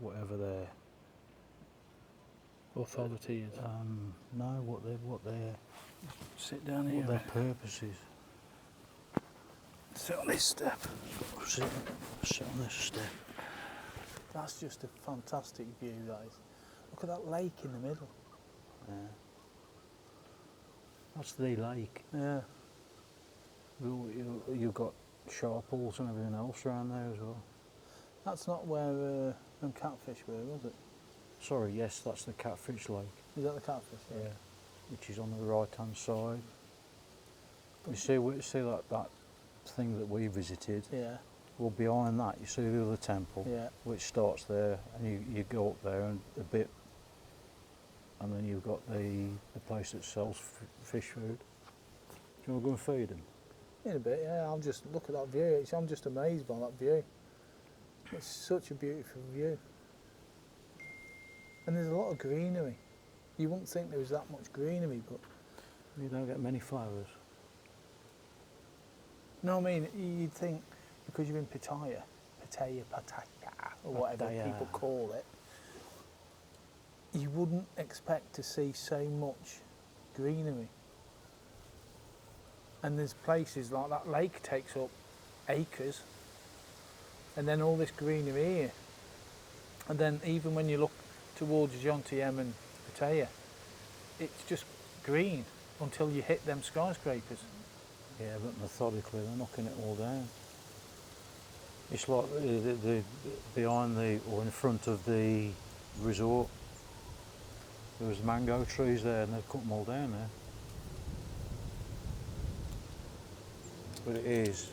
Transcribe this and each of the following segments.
whatever their authority is. no, what their Sit down here. what their purpose is. Sit on this step. Sit on this step. That's just a fantastic view, that is. Look at that lake in the middle. Yeah. That's the lake. Yeah. You've got sharp pools and everything else around there as well. That's not where them catfish were, was it? Sorry, yes, that's the Catfish Lake. Is that the catfish? Yeah. Which is on the right hand side. You see that thing that we visited? Yeah. Well, behind that you see the other temple, Yeah. which starts there, and you go up there and a bit, and then you've got the place that sells fish food. Do you want to go and feed them? In a bit, yeah. I'll just look at that view. I'm just amazed by that view. It's such a beautiful view. And there's a lot of greenery. You wouldn't think there was that much greenery, but... You don't get many flowers. No, I mean, you'd think, because you're in Pattaya, or whatever people call it, you wouldn't expect to see so much greenery. And there's places like that lake takes up acres, and then all this greenery here. And then even when you look towards Jomtien and Pattaya, it's just green until you hit them skyscrapers. Yeah, but methodically they're knocking it all down. It's like the behind or in front of the resort. There was mango trees there, and they've cut them all down there. But it is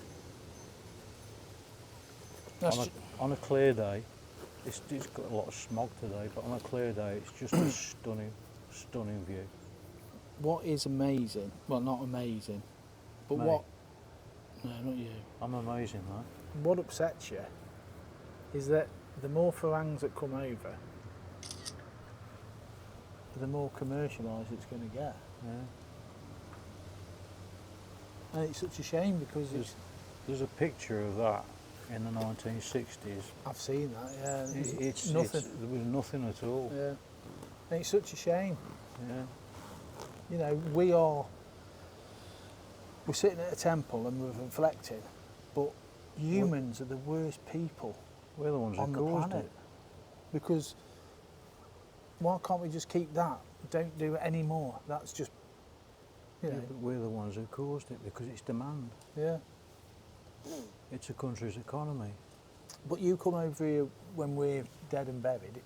on a clear day. It's got a lot of smog today, but on a clear day, it's just a stunning view. What is amazing? Well, not amazing, but Me. what? No, not you. I'm amazing, though. What upsets you is that the more farangs that come over, the more commercialised it's going to get. Yeah. And it's such a shame because There's a picture of that in the 1960s. I've seen that. Yeah, It's nothing. there was nothing at all. Yeah, and it's such a shame. Yeah. You know, we're sitting at a temple and we're reflecting, but humans are the worst people We're the ones on who the caused planet. it. Because why can't we just keep that? Don't do it anymore. That's just, you Yeah, know, but we're the ones who caused it because it's demand. yeah. It's a country's economy. But you come over here when we're dead and buried.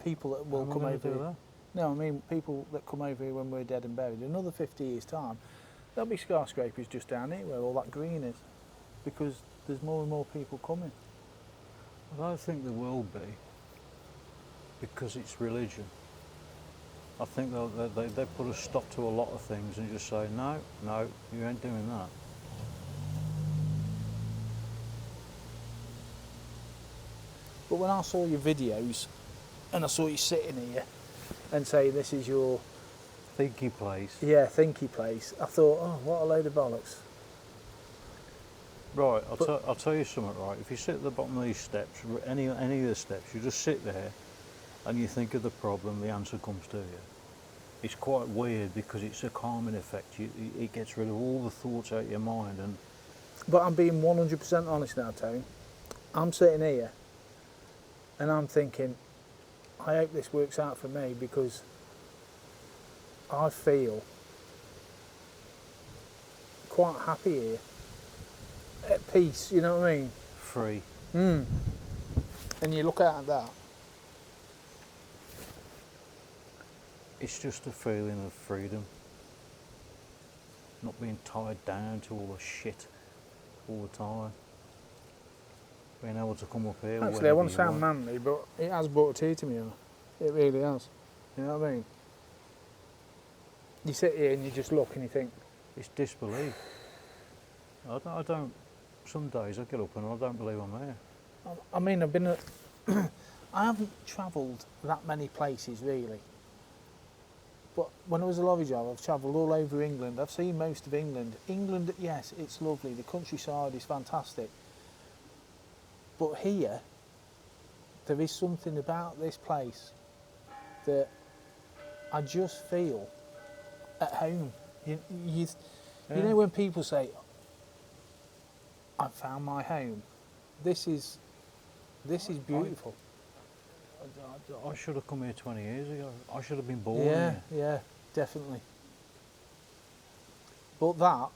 People that will How am I come gonna over do here. that? No, I mean people that come over here when we're dead and buried. In another 50 years' time, there'll be skyscrapers just down here where all that green is, because there's more and more people coming. Well, I don't think there will be, because it's religion. I think they put a stop to a lot of things and just say, no, you ain't doing that. But when I saw your videos, and I saw you sitting here and saying this is your Thinky place. thinky place, I thought, oh, what a load of bollocks. Right, I'll tell you something, right? If you sit at the bottom of these steps, any of the steps, you just sit there and you think of the problem, the answer comes to you. It's quite weird because it's a calming effect. It gets rid of all the thoughts out of your mind. But I'm being 100% honest now, Tony. I'm sitting here and I'm thinking, I hope this works out for me, because I feel quite happy here, at peace, you know what I mean? Free. And you look out at that. It's just a feeling of freedom. Not being tied down to all the shit all the time. Being able to come up here. Actually, I want to sound manly, but it has brought a tear to me. It really has. You know what I mean? You sit here and you just look and you think, It's disbelief. I don't. Some days I get up and I don't believe I'm there. I mean, I've been I haven't travelled that many places really. But when I was a lorry driver, I've travelled all over England. I've seen most of England. England, yes, it's lovely. The countryside is fantastic. But here, there is something about this place that I just feel at home. You know when people say, "I found my home," this is beautiful. I should have come here 20 years ago. I should have been born Yeah, here. yeah, definitely. But that,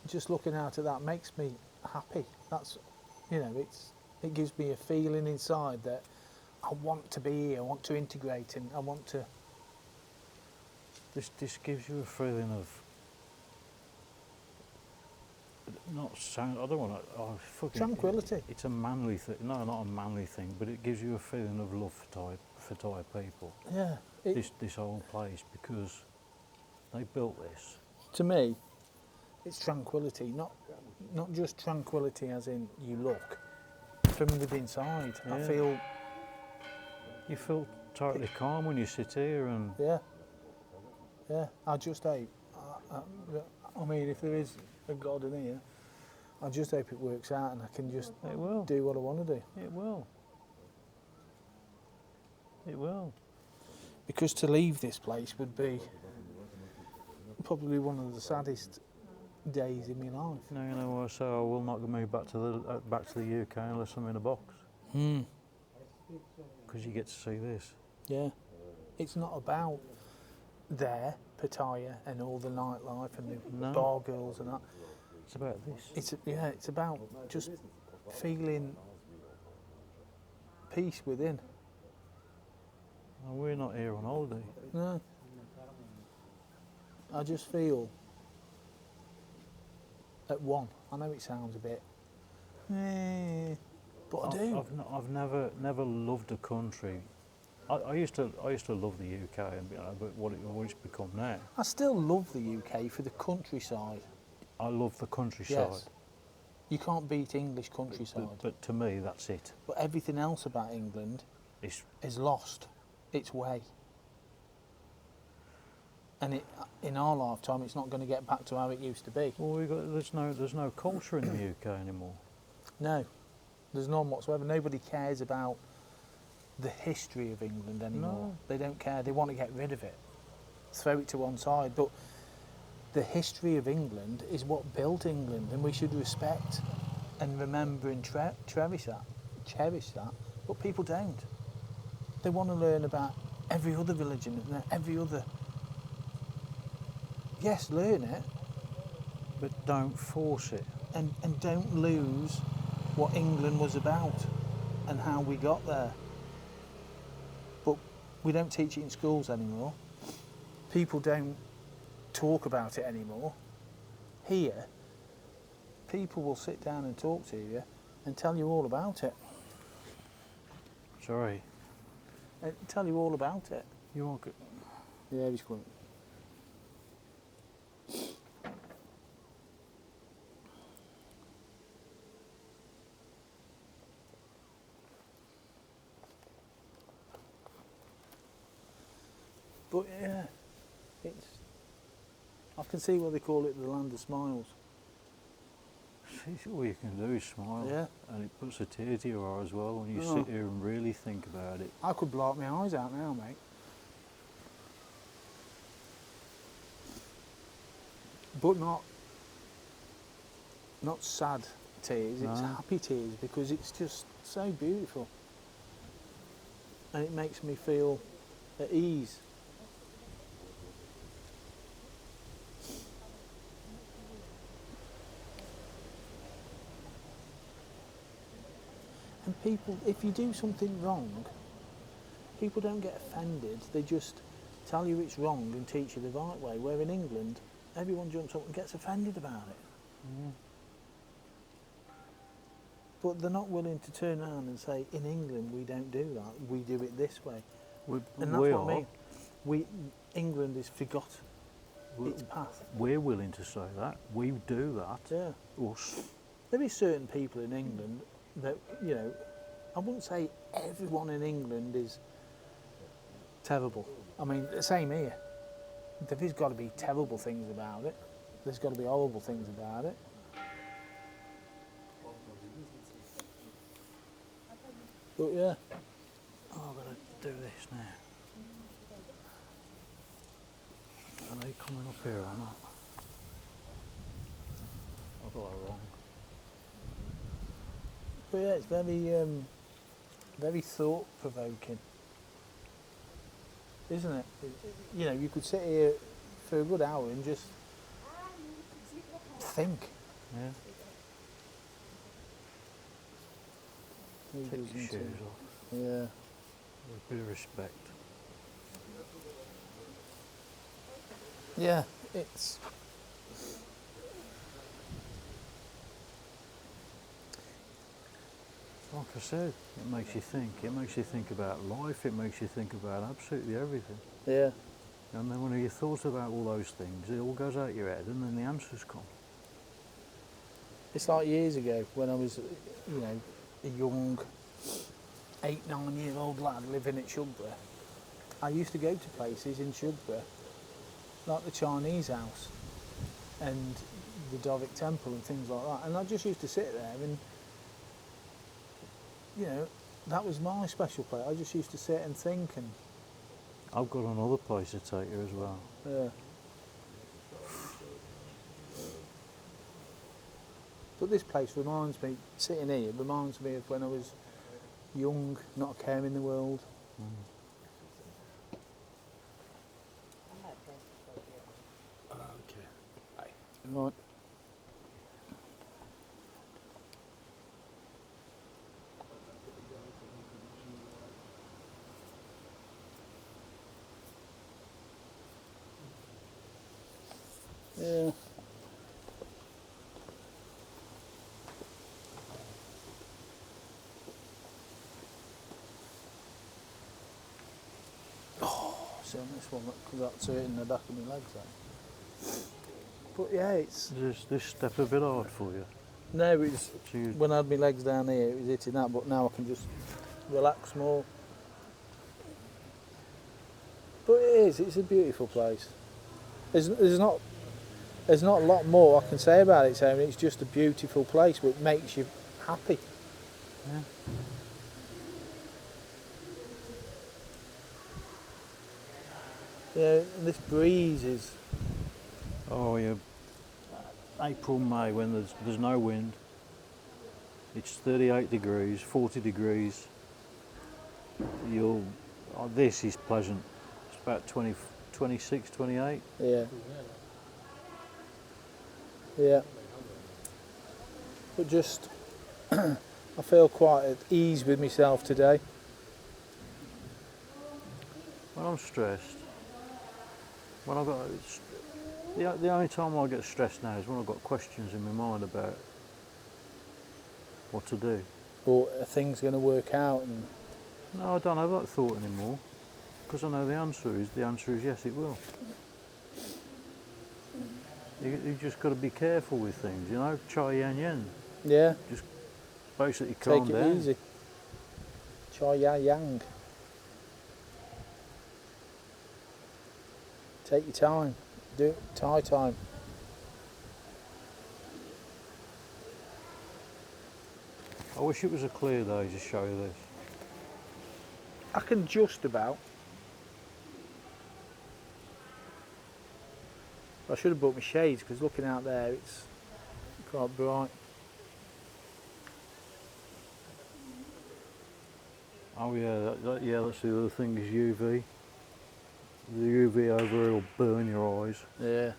just looking out at that, makes me happy. That's, it gives me a feeling inside that I want to be here. I want to integrate, and I want to. This gives you a feeling of not sound. I don't want to. Oh, fucking Tranquility. It's a manly thing. No, not a manly thing, but it gives you a feeling of love for Thai people. Yeah. This whole place, because they built this. To me, it's tranquility, not just tranquility as in you look, from within inside. I Yeah. feel, You feel totally calm when you sit here, and yeah, I just hope, I mean, if there is a God in here, I just hope it works out and I can just it will. do what I want to do. It will. It will. Because to leave this place would be probably one of the saddest days in my life. No, you know what? So I will not move back to the UK unless I'm in a box, because you get to see this. Yeah. It's not about there, Pattaya, and all the nightlife and the No. bar girls and that. It's about this. It's about just feeling peace within. And we're not here on holiday. No. I just feel at one. I know it sounds a bit, but I do. I've never loved a country. I used to love the UK, and but what it's become now. I still love the UK for the countryside. I love the countryside. Yes. You can't beat English countryside. But to me, that's it. But everything else about England It's is lost its way. And in our lifetime, it's not going to get back to how it used to be. well, there's no culture in the UK anymore. No, there's none whatsoever. Nobody cares about the history of England anymore. No. They don't care. They want to get rid of it, throw it to one side. But the history of England is what built England, and we should respect and remember and cherish that. But people don't. They want to learn about every other religion and every other. Yes, learn it, But don't force it. and don't lose what England was about and how we got there. But we don't teach it in schools anymore. People don't talk about it anymore. Here, people will sit down and talk to you and tell you all about it. Sorry. Tell you all about it. You won't get... Yeah, he's coming. But yeah, I can see why they call it the land of smiles. All you can do is smile. Yeah. And it puts a tear to your eye as well when you Oh. sit here and really think about it. I could blow my eyes out now, mate. But not sad tears, it's No. happy tears, because it's just so beautiful. And it makes me feel at ease. And people, if you do something wrong, people don't get offended. They just tell you it's wrong and teach you the right way. Where in England, everyone jumps up and gets offended about it. But they're not willing to turn around and say, in England we don't do that, we do it this way. And that's we what I are. mean. England has forgot its path. We're willing to say that. We do that. Yeah. Us. There is certain people in England that, I wouldn't say everyone in England is terrible. I mean, the same here. There's got to be terrible things about it. There's got to be horrible things about it. But yeah, this now? Are they coming up here or not? I got that wrong. But yeah, it's very thought-provoking, isn't it? You know, you could sit here for a good hour and just think. Yeah. Who Take your doesn't, shoes off. Yeah. With a bit of respect. Yeah, it's... Like I said, it makes you think. It makes you think about life. It makes you think about absolutely everything. Yeah. And then when you thought about all those things, it all goes out your head and then the answers come. It's like years ago when I was, you know, a young 8-9-year-old lad living at Shugborough. I used to go to places in Shugborough, like the Chinese house and the Doric temple and things like that. And I just used to sit there and, you know, that was my special place. I just used to sit and think and... I've got another place to take you as well. Yeah. But this place reminds me, sitting here, reminds me of when I was young, not a care in the world. Okay. Right. Yeah. See on this one, because that's hurting the back of my legs then. But yeah, it's... Is this step a bit hard for you? No, it's... So you, When I had my legs down here, it was hitting that, but now I can just relax more. But it's a beautiful place. There's not a lot more I can say about it, so it's just a beautiful place which makes you happy. yeah. Yeah, and this breeze is... Oh yeah. April, May, when there's no wind. It's 38 degrees, 40 degrees. This is pleasant. It's about 20, 26, 28. Yeah. Yeah. But just... I feel quite at ease with myself today. When I'm stressed, when I've got... The only time I get stressed now is when I've got questions in my mind about what to do. Or are things going to work out? And No, I don't have that thought anymore, because I know the answer is yes, it will. You just got to be careful with things, you know. Chai yan yan. yeah, Just basically calm take it down. easy. Chai ya yang. Take your time. Do it Thai time. I wish it was a clear day to show you this. I can just about. I should have brought my shades because looking out there it's quite bright. Oh yeah, that's the other thing is UV. The UV over here will burn your eyes. Yeah.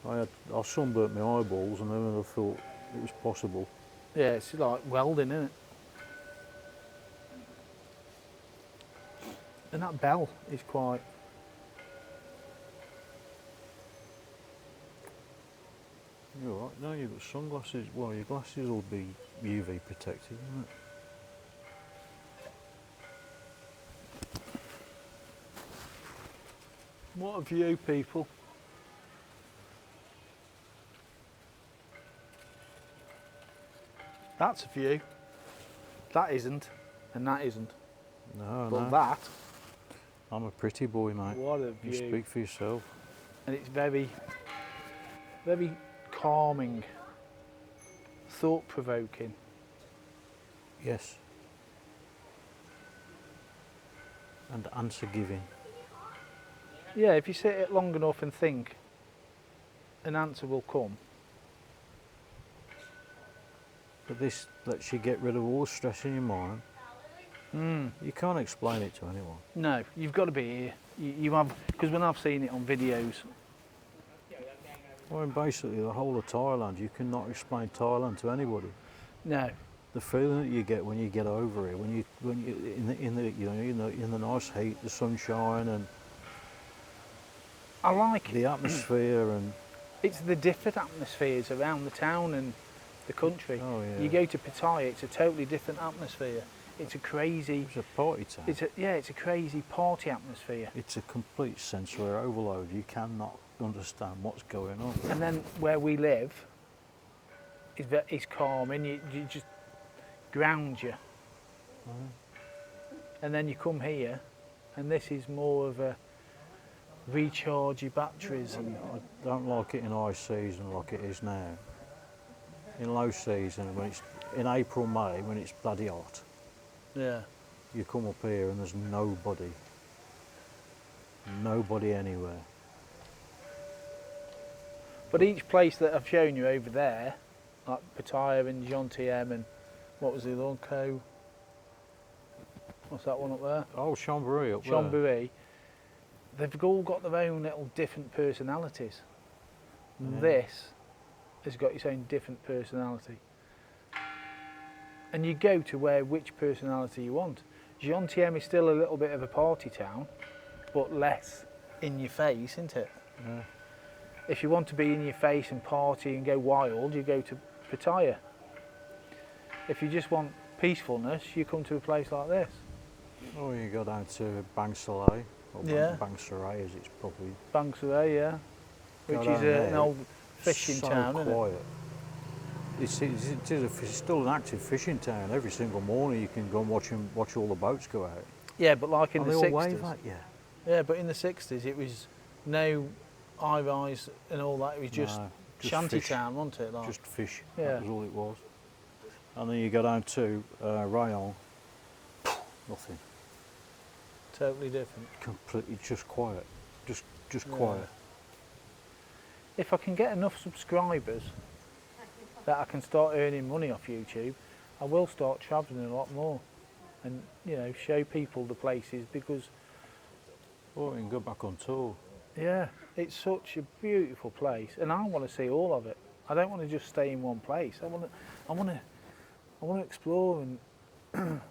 I sunburnt my eyeballs and I never thought it was possible. Yeah, it's like welding, isn't it? And that bell is quite... You're all right. No, you've got sunglasses. Well, your glasses will be UV protected, won't it? What a view, people. That's a view. That isn't, and that isn't. No, But no. that, I'm a pretty boy, mate. what a You view. speak for yourself. And it's very, very calming, thought-provoking. Yes. And answer giving. Yeah, if you sit it long enough and think, an answer will come. But this lets you get rid of all the stress in your mind. You can't explain it to anyone. No, you've got to be here. You have, because when I've seen it on videos. Well, basically the whole of Thailand, you cannot explain Thailand to anybody. No. The feeling that you get when you get over here, when you in the nice heat, the sunshine, and I like the atmosphere, and it's the different atmospheres around the town and the country. oh yeah, You go to Pattaya, it's a totally different atmosphere. It's a crazy. it's a party town. It's a crazy party atmosphere. It's a complete sensory overload. You cannot understand what's going on. And then where we live is calm, and you just ground you. And then you come here, and this is more of a recharge your batteries. And I don't like it in high season like it is now. In low season, when it's in April, May, when it's bloody hot, yeah, you come up here and there's nobody anywhere. but each place that I've shown you over there, like Pattaya and Jomtien and what was the other one? What's that one up there? Oh, Chambéry up there. Chambéry. They've all got their own little different personalities. Yeah. This has got its own different personality. And you go to which personality you want. Jomtien is still a little bit of a party town, but less in your face, isn't it? Yeah. If you want to be in your face and party and go wild, you go to Pattaya. If you just want peacefulness, you come to a place like this. Oh, you go down to Bang Saleh, or Yeah. Bang Sarai as it's probably. Bang Sarai, yeah, Go which down is there, an old fishing so town, isn't it? quiet. It's still an active fishing town. Every single morning you can go and watch all the boats go out. Yeah, but like in And the they all 60s. wave at you. Yeah, but in the 60s it was no high-rise and all that. It was just No, shanty fish. town, wasn't it? Like, Just fish. Yeah. That was all it was. And then you go down to Rayon. Nothing. totally different. Completely just quiet. Just Yeah. quiet. If I can get enough subscribers that I can start earning money off YouTube, I will start travelling a lot more and, show people the places because, Or you can go back on tour. yeah, it's such a beautiful place and I want to see all of it. I don't want to just stay in one place. I want to explore and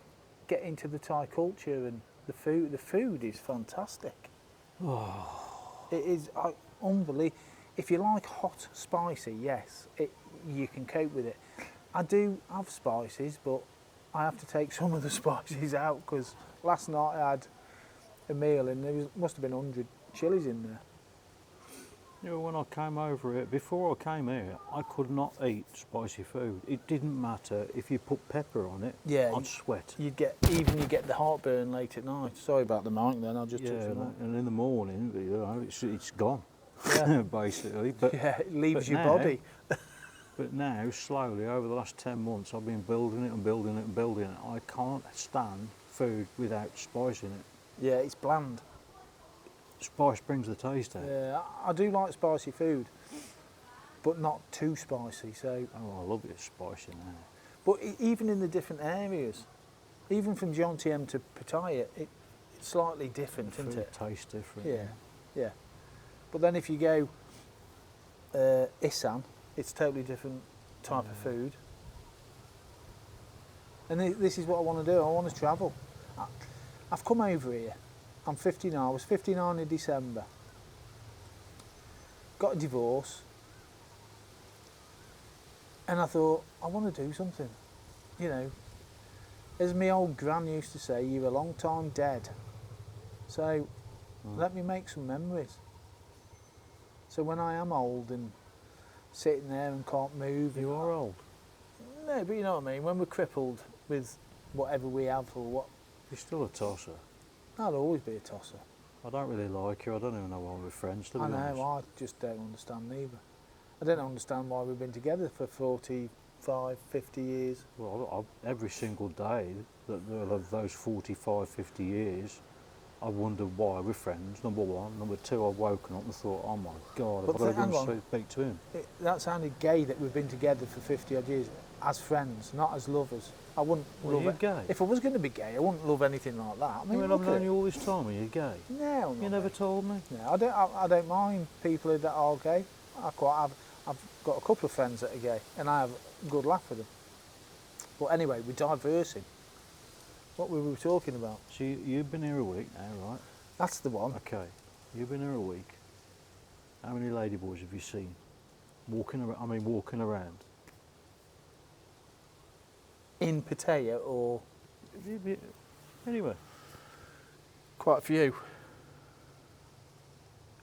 get into the Thai culture and the food. The food is fantastic. Oh, It is unbelievable. If you like hot, spicy, yes, you can cope with it. I do have spices, but I have to take some of the spices out because last night I had a meal and must have been 100 chilies in there. when I came over here, before I came here, I could not eat spicy food. It didn't matter if you put pepper on it. Yeah, I'd sweat. You get the heartburn late at night. Sorry about the mic then. I'll just touch the mic. and in the morning, it's gone. Yeah. Basically. But Yeah, it leaves but your now- body. But now, slowly, over the last 10 months, I've been building it and building it and building it. I can't stand food without spice in it. Yeah, it's bland. Spice brings the taste out. Yeah, I do like spicy food, but not too spicy. So, Oh, I love it spicy now. but even in the different areas, even from Jomtien to Pattaya, it's slightly different, Food isn't it? tastes different. Yeah, yeah. But then if you go Isan, it's totally different type of food. And this is what I want to do. I want to travel. I've come over here. I'm 59. I was 59 in December. Got a divorce. And I thought, I want to do something. As my old gran used to say, you're a long time dead. So let me make some memories. So when I am old and sitting there and can't move. You are old. No, but you know what I mean. When we're crippled with whatever we have or what, You're still a tosser. I'll always be a tosser. I don't really like you. I don't even know why we're friends, to be I know, honest. I just don't understand either. I don't understand why we've been together for 45, 50 years. Well, every single day of those 45, 50 years, I wondered why we're friends, number one. Number two, I've woken up and thought, oh my God, But I've got to hang go on. and speak to him. That sounded gay that we've been together for 50 odd years as friends, not as lovers. I wouldn't Well, love you're it. gay. If I was going to be gay, I wouldn't love anything like that. I I mean, mean, look I've at known it. you all this time and you're gay. No, You never told me. No, I don't mind people that are gay. I've got a couple of friends that are gay, and I have a good laugh with them. But anyway, we're diversing. What were we talking about? So you've been here a week now, right? That's the one. Okay. You've been here a week. How many ladyboys have you seen? Walking around. In Pattaya, or Anyway. quite a few.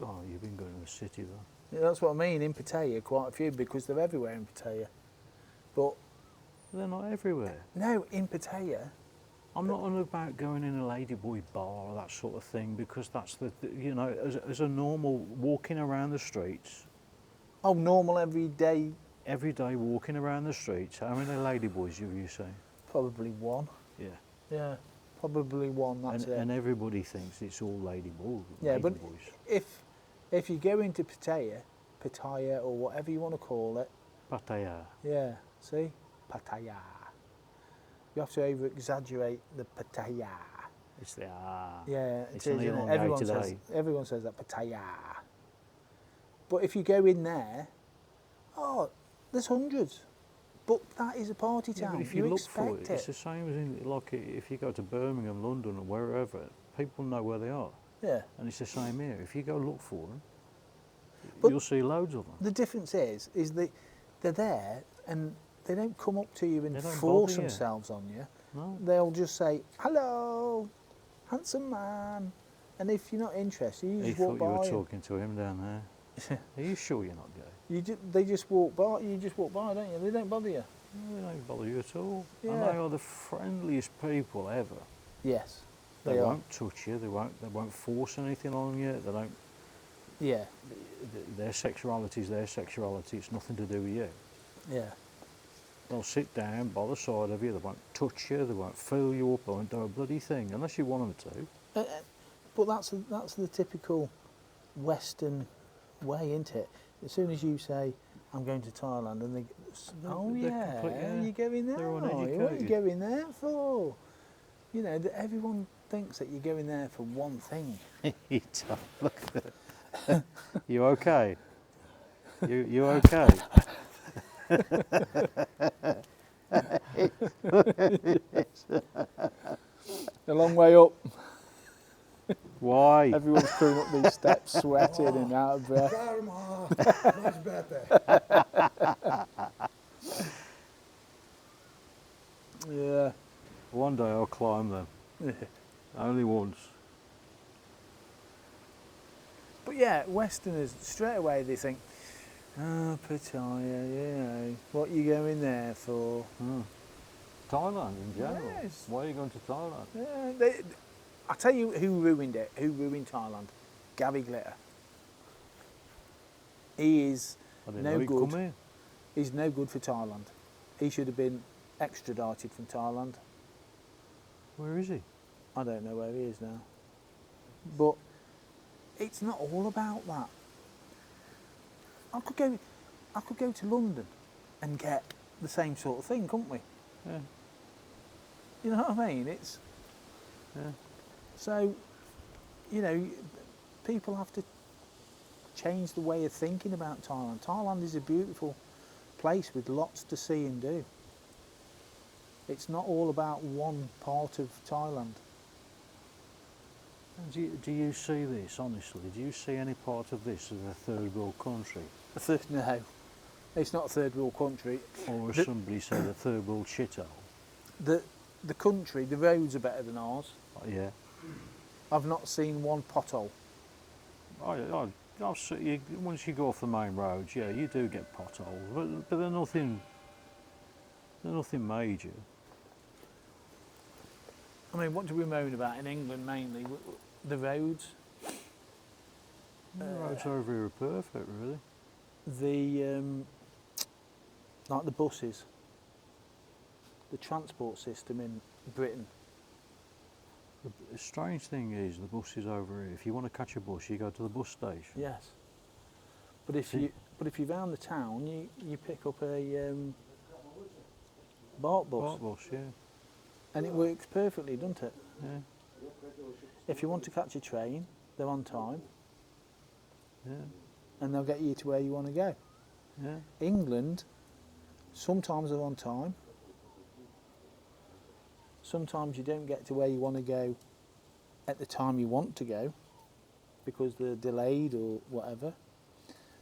Oh, you've been going to the city though. Yeah, that's what I mean. In Pattaya, quite a few, because they're everywhere in Pattaya. But They're not everywhere. no, in Pattaya. I'm not on about going in a ladyboy bar or that sort of thing, because that's you know, as a normal walking around the streets, Oh, normal everyday, every day walking around the streets, how many ladyboys have you seen? probably one. Yeah. Yeah, probably one. That's it. And everybody thinks it's all ladyboys. Yeah, but ladyboys. if you go into Pattaya or whatever you want to call it, Pattaya. yeah, see, Pattaya. You have to over-exaggerate the Pattaya. It's the Yeah, It's it is. only Isn't on it? day today. Everyone says that Pattaya. But if you go in there, oh, there's hundreds. But that is a party Yeah, town. but if you look expect for it, it's the same as in, like if you go to Birmingham, London, or wherever, people know where they are, Yeah. and it's the same here. If you go look for them, But you'll see loads of them. the difference is that they're there and they don't come up to you and They don't force bother you. themselves on you. No, They'll just say, "Hello, handsome man," and if you're not interested, you he just walk thought you were by. talking to him down there. Are you sure you're not gay? They just walk by. You just walk by, don't you? They don't bother you. No, they don't bother you at all. Yeah. And they are the friendliest people ever. Yes, They are. won't touch you. They won't force anything on you. They don't. Yeah, Their sexuality is their sexuality. It's nothing to do with you. yeah. They'll sit down by the side of you. They won't touch you. They won't fill you up. They won't do a bloody thing unless you want them to. But that's the typical Western way, isn't it? As soon as you say, "I'm going to Thailand," and they, "Oh They're yeah, complete- you going there? they're Are you? What are you uneducated. going there for?" You know, everyone thinks that you're going there for one thing. You don't look at it. You okay? You okay? A long way up. Why? Everyone's coming up these steps, sweating and out of breath. Karma, much better. Yeah. One day I'll climb them. Only once. But yeah, Westerners, straight away they think, "Oh, Pattaya, you know, what you going there for?" Thailand in general. Yes. Why are you going to Thailand? Yeah, I tell you who ruined it, who ruined Thailand. Gabby Glitter. He is I didn't no know he'd good. come here. He's no good for Thailand. He should have been extradited from Thailand. Where is he? I don't know where he is now. But it's not all about that. I could go to London and get the same sort of thing, couldn't we? Yeah. You know what I mean? It's Yeah. so, you know, people have to change the way of thinking about Thailand. Thailand is a beautiful place with lots to see and do. It's not all about one part of Thailand. And do you see this, honestly? Do you see any part of this as a third world country? No, it's not a third world country. Or as The- somebody said, a third world shithole? The country, the roads are better than ours. Yeah. I've not seen one pothole. I'll see you, once you go off the main roads, yeah, you do get potholes, but they're nothing major. I mean, what do we moan about in England mainly? The roads, The roads over here are perfect, really. like the buses, the transport system in Britain. The strange thing is the bus is over here. If you want to catch a bus, you go to the bus station. Yes. But if you're round the town, you pick up a BART bus, Bike bus, yeah. and it works perfectly, doesn't it? Yeah, If you want to catch a train, they're on time, yeah, and they'll get you to where you want to go. yeah. England, sometimes they're on time. Sometimes you don't get to where you want to go at the time you want to go because they're delayed or whatever.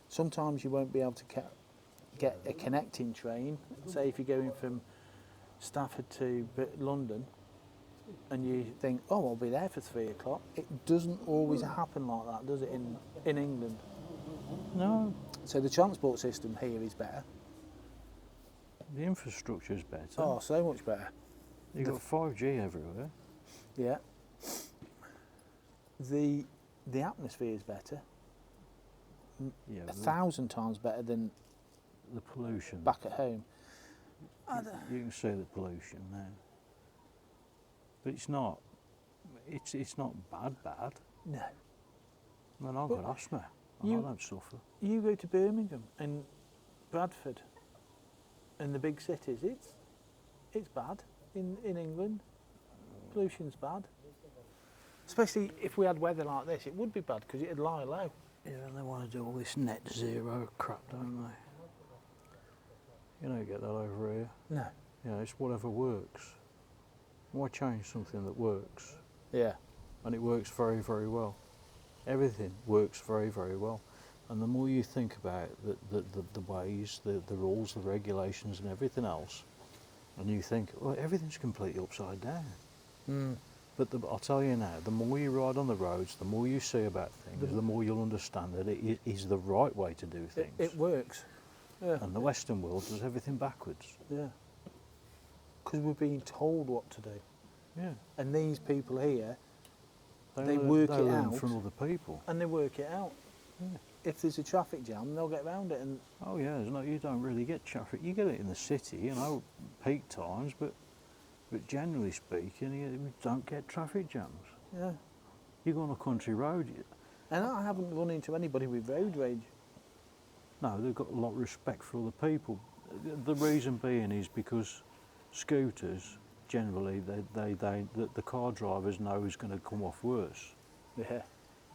Sometimes you won't be able to get a connecting train. Say if you're going from Stafford to London and you think, oh, I'll be there for 3 o'clock. It doesn't always happen like that, does it, in England? No, So the transport system here is better. the infrastructure's better. Oh, so much better. You've got 5G everywhere. Yeah. The atmosphere is better. Yeah, 1,000 times better than the pollution. back at home. You can see the pollution now. But it's not. It's not bad. No. I mean, I've got asthma. I don't suffer. You go to Birmingham and Bradford and the big cities, it's bad in England. Pollution's bad. Especially if we had weather like this, it would be bad because it'd lie low. Yeah, and they want to do all this net zero crap, don't they? You don't get that over here. No. You know, it's whatever works. Why change something that works? Yeah. And it works very, very well. Everything works very, very well. And the more you think about the ways, the rules, the regulations and everything else, and you think, well, everything's completely upside down. Mm. But I'll tell you now, the more you ride on the roads, the more you see about things, the more you'll understand that it is the right way to do things. It works. Yeah. And the Western world does everything backwards. Yeah. Because we're being told what to do. Yeah. And these people here, they learn- work they it learn out. from other people. And they work it out. Yeah. If there's a traffic jam, they'll get around it. And Oh yeah, you don't really get traffic. You get it in the city, you know, peak times, but generally speaking, you don't get traffic jams. yeah. You go on a country road, And I haven't run into anybody with road rage. no, they've got a lot of respect for other people. The reason being is because scooters, generally, the car drivers know who's going to come off worse. Yeah.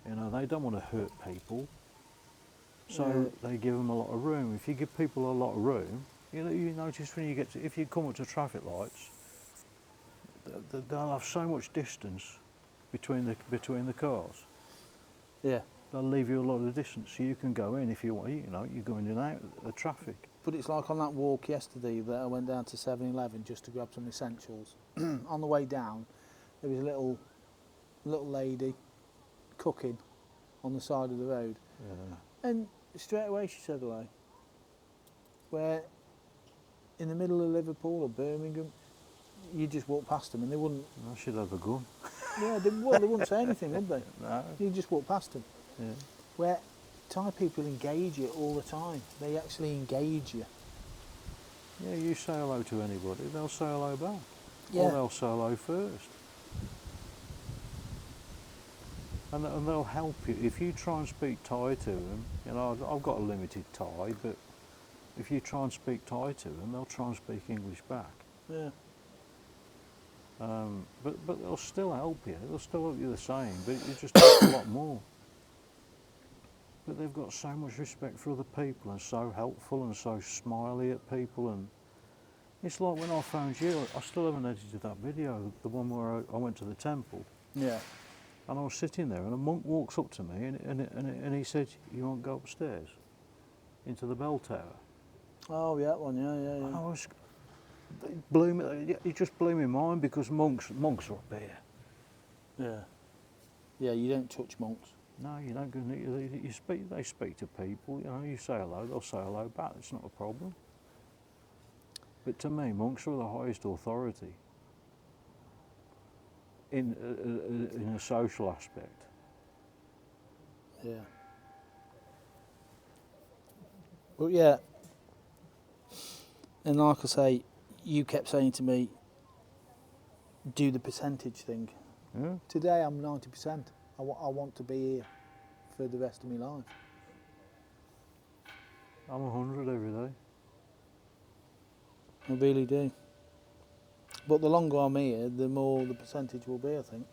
You know, they don't want to hurt people, so they give them a lot of room. If you give people a lot of room, you know, you notice when you get to, if you come up to traffic lights, they'll have so much distance between the cars. Yeah. They'll leave you a lot of distance, so you can go in if you want. You know, you're going in and out of the traffic. But it's like on that walk yesterday that I went down to 7-Eleven just to grab some essentials. On the way down, there was a little lady cooking on the side of the road. Yeah. And straight away she said hello. Where in the middle of Liverpool or Birmingham, you just walk past them and they wouldn't. I should have a gun. Yeah, they wouldn't say anything, would they? No. You just walk past them. Yeah. Where Thai people engage you all the time. They actually engage you. Yeah, you say hello to anybody, they'll say hello back. Yeah. Or they'll say hello first. And they'll help you. If you try and speak Thai to them, you know, I've got a limited Thai, but if you try and speak Thai to them, they'll try and speak English back. Yeah. But they'll still help you. They'll still help you the same, but it just takes a lot more. But they've got so much respect for other people and so helpful and so smiley at people. And it's like when I found you, I still haven't edited that video, the one where I went to the temple. Yeah. And I was sitting there and a monk walks up to me and he said, "You won't go upstairs into the bell tower?" Oh, yeah, that one, yeah. And I was, it just blew my mind because monks are up here. Yeah. Yeah, you don't touch monks. No, you don't go. You speak. They speak to people. You know, you say hello, they'll say hello back. It's not a problem. But to me, monks are the highest authority in a social aspect. Yeah. But yeah, and like I say, you kept saying to me, do the percentage thing. Yeah. Today I'm 90%. I want to be here for the rest of my life. I'm 100 every day. I really do. But the longer I'm here, the more the percentage will be, I think.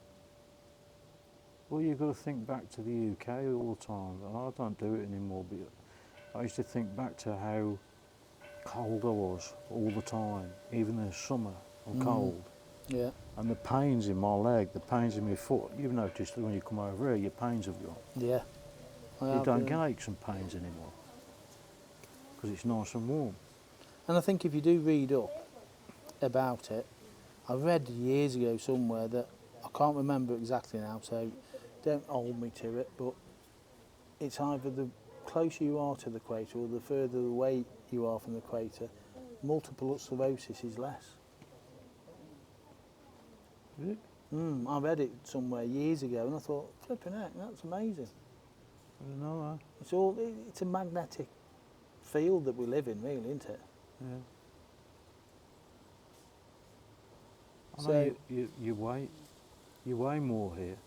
Well, you've got to think back to the UK all the time. And I don't do it anymore, but I used to think back to how cold I was all the time. Even in the summer, I'm cold. Yeah. And the pains in my leg, the pains in my foot, you've noticed that when you come over here, your pains have gone. Yeah. You don't get aches and pains anymore because it's nice and warm. And I think if you do read up about it, I read years ago somewhere that, I can't remember exactly now, so don't hold me to it, but it's either the closer you are to the equator or the further away you are from the equator, multiple sclerosis is less. Is it? I read it somewhere years ago and I thought, flipping heck, that's amazing. I don't know It's a magnetic field that we live in, really, isn't it? that. Yeah. I know So- you weigh more here.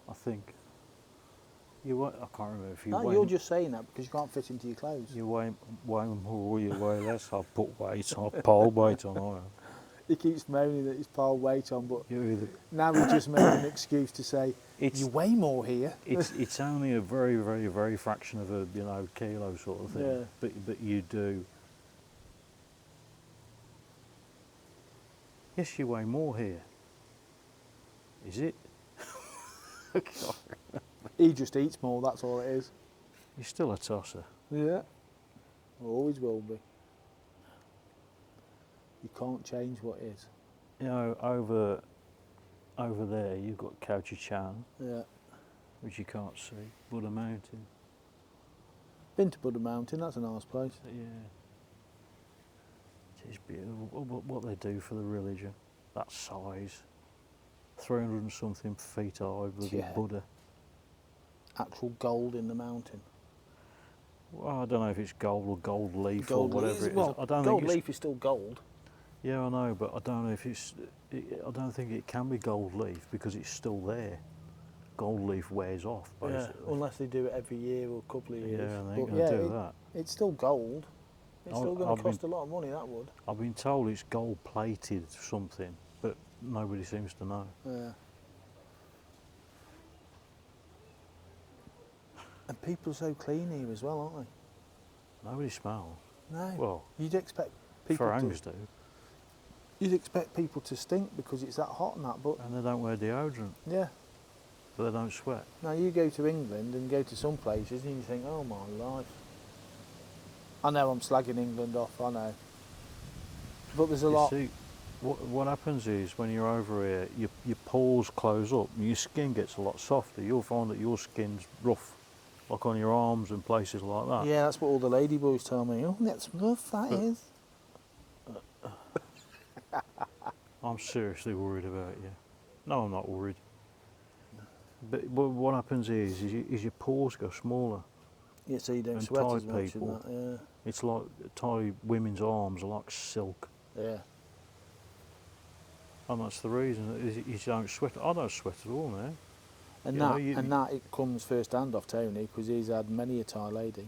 I think. You weigh, I can't remember if you No, weigh. you're just saying that because you can't fit into your clothes. You weigh more or you weigh less. I put weight on, pole weight on. I am. He keeps moaning that he's piled weight on, but You either. now he just made an excuse to say, It's you weigh more here. it's only a very very very fraction of a kilo sort of thing. Yeah. But you do. Yes, you weigh more here. Is it? He just eats more, that's all it is. You're still a tosser. Yeah. Always will be. You can't change what is. You know, over there you've got Chan, Yeah. which you can't see, Buddha Mountain. Been to Buddha Mountain, that's a nice place. Yeah. It is beautiful. What they do for the religion, that size, 300 and something feet high, bloody Yeah. Buddha. Actual gold in the mountain. Well, I don't know if it's gold or gold leaf Gold or whatever leaf, it is. well, I don't gold think it's, leaf is still gold. yeah, I know, but I don't know if it's. I don't think it can be gold leaf because it's still there. Gold leaf wears off, Yeah, basically. unless they do it every year or a couple of Yeah, years. and they But ain't going to yeah, do that. it's still gold. It's still going I've to cost a lot of money, that would. I've been told it's gold plated something, but nobody seems to know. Yeah. And people are so clean here as well, aren't Nobody smells. they? No. Well, You'd expect people Farangs do, You'd expect people to stink because it's that hot and that, but and they don't wear deodorant, yeah. but they don't sweat. Now you go to England and go to some places and you think, oh my life. I know I'm slagging England off, I know. But there's a lot. You see, what happens is when you're over here, your pores close up and your skin gets a lot softer. You'll find that your skin's rough, like on your arms and places like that. Yeah, that's what all the ladyboys tell me. Oh, that's rough, that is. I'm seriously worried about you. No, I'm not worried. But what happens is your pores go smaller. Yeah, so you don't And sweat Thai as much people. and It's like Thai women's arms are like silk. that, yeah. And that's the reason is you don't sweat. I don't sweat at all now. And You that, know, you- and that it comes first hand off Tony because he's had many a Thai lady.